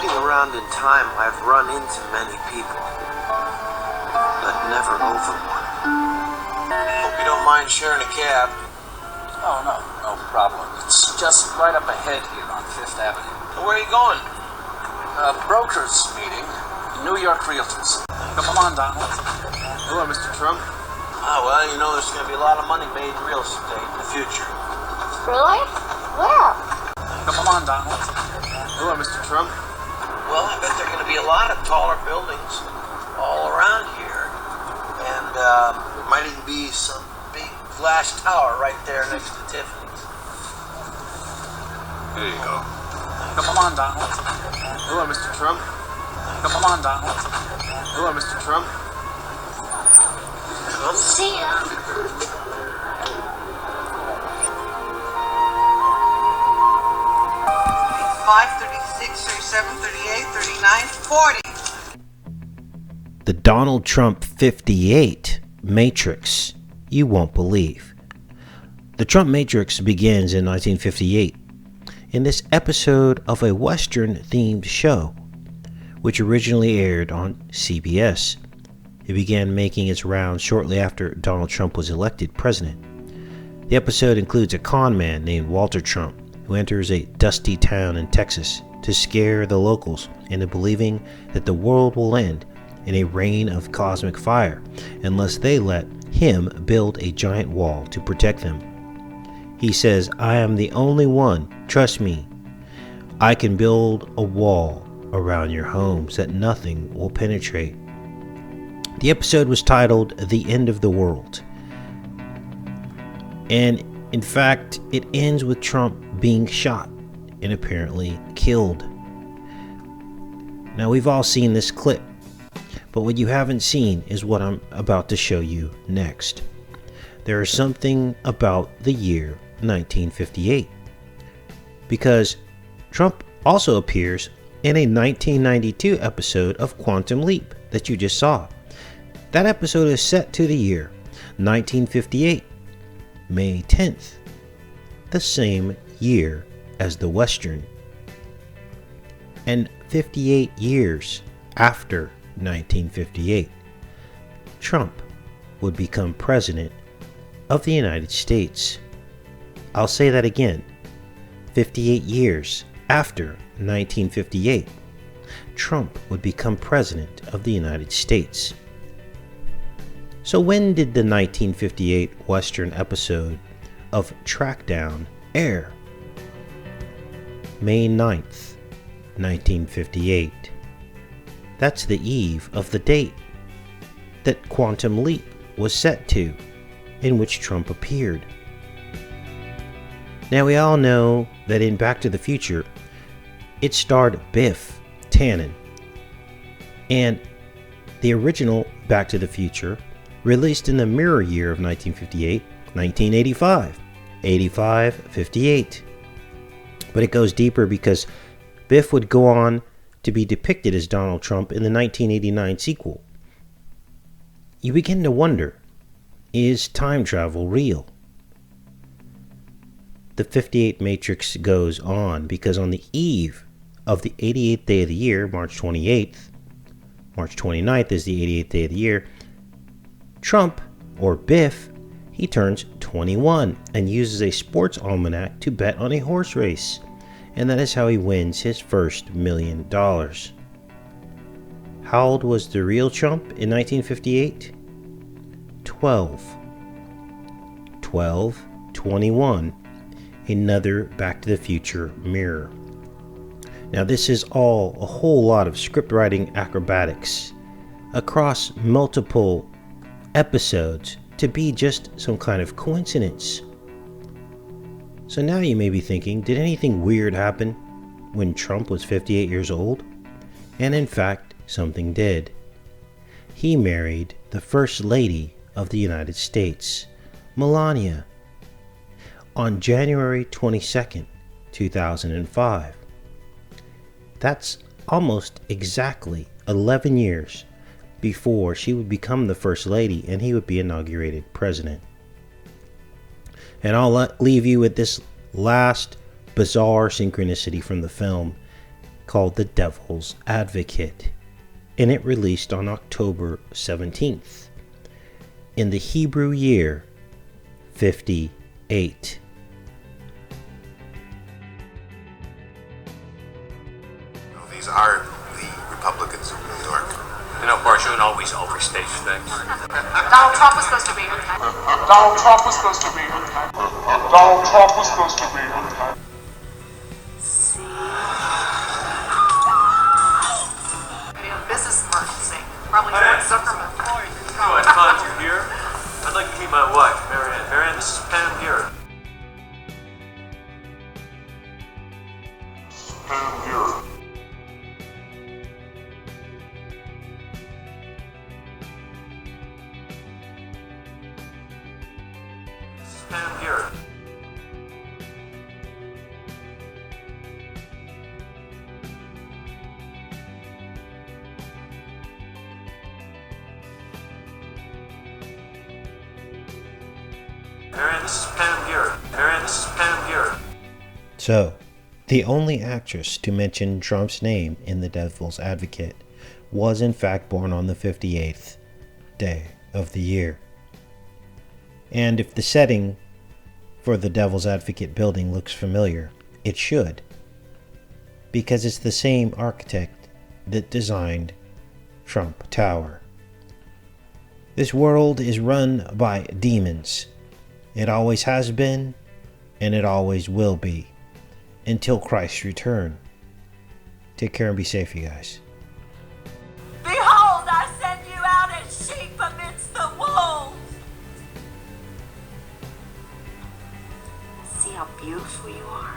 Looking around in time, I've run into many people, but never over one. Hope you don't mind sharing a cab. Oh, no problem. It's just right up ahead here on Fifth Avenue. Where are you going? Brokers meeting, New York Realtors. Come on, Donald. Hello, Mr. Trump. Well, you know there's going to be a lot of money made in real estate in the future. Really? Where? Come on, Donald. Hello, Mr. Trump. Well, I bet there are going to be a lot of taller buildings all around here. And there might even be some big flash tower right there next to Tiffany's. There you go. Come on, Donald. Hello, Mr. Trump. Come on, Donald. Hello, Mr. Trump. See ya. The Donald Trump 58 Matrix you won't believe. The Trump Matrix begins in 1958 in this episode of a Western-themed show, which originally aired on CBS. It began making its rounds shortly after Donald Trump was elected president. The episode includes a con man named Walter Trump, who enters a dusty town in Texas to scare the locals into believing that the world will end in a rain of cosmic fire unless they let him build a giant wall to protect them. He says, "I am the only one, trust me. I can build a wall around your homes that nothing will penetrate." The episode was titled "The End of the World." And in fact, it ends with Trump being shot and apparently killed. Now, we've all seen this clip, but what you haven't seen is what I'm about to show you next. There is something about the year 1958, because Trump also appears in a 1992 episode of Quantum Leap that you just saw. That episode is set to the year 1958, May 10th, the same year as the Western. And 58 years after 1958, Trump would become president of the United States. I'll say that again. 58 years after 1958, Trump would become president of the United States. So when did the 1958 Western episode of Trackdown air? May 9th, 1958. That's the eve of the date that Quantum Leap was set to, in which Trump appeared. Now, we all know that in Back to the Future, it starred Biff Tannen. And the original Back to the Future, released in the mirror year of 1958, 1985, 58. But it goes deeper because Biff would go on to be depicted as Donald Trump in the 1989 sequel. You begin to wonder, is time travel real? The 58 Matrix goes on because on the eve of the 88th day of the year, March 28th, March 29th is the 88th day of the year, Trump, or Biff, he turns 21 and uses a sports almanac to bet on a horse race. And that is how he wins his first $1 million. How old was the real Trump in 1958? 12, 21, another Back to the Future mirror. Now, this is all a whole lot of script writing acrobatics across multiple episodes to be just some kind of coincidence. So now you may be thinking, did anything weird happen when Trump was 58 years old? And in fact, something did. He married the First Lady of the United States, Melania, on January 22nd, 2005. That's almost exactly 11 years before she would become the First Lady and he would be inaugurated president. And I'll leave you with this last bizarre synchronicity from the film called The Devil's Advocate, and it released on October 17th in the Hebrew year 58. These are the Republicans of New York. You know, Bart, you don't always overstate things. Donald Trump was supposed to be here. Donald Trump was supposed to be here. Donald Trump was supposed to be here. Maybe a business emergency. Probably Ford Zuckerman. Oh, I found you here. I'd like to meet my wife, Marianne. Marianne, this is Pam here. Pam here. This is Pam here. Marianne, this is Pam here. Marianne, this is Pam here. So, the only actress to mention Trump's name in The Devil's Advocate was in fact born on the 58th day of the year. And if the setting for the Devil's Advocate building looks familiar, it should, because it's the same architect that designed Trump Tower. This world is run by demons. It always has been, and it always will be, until Christ's return. Take care and be safe, you guys. Behold, I send you out as sheep amidst the wolves. See how beautiful you are?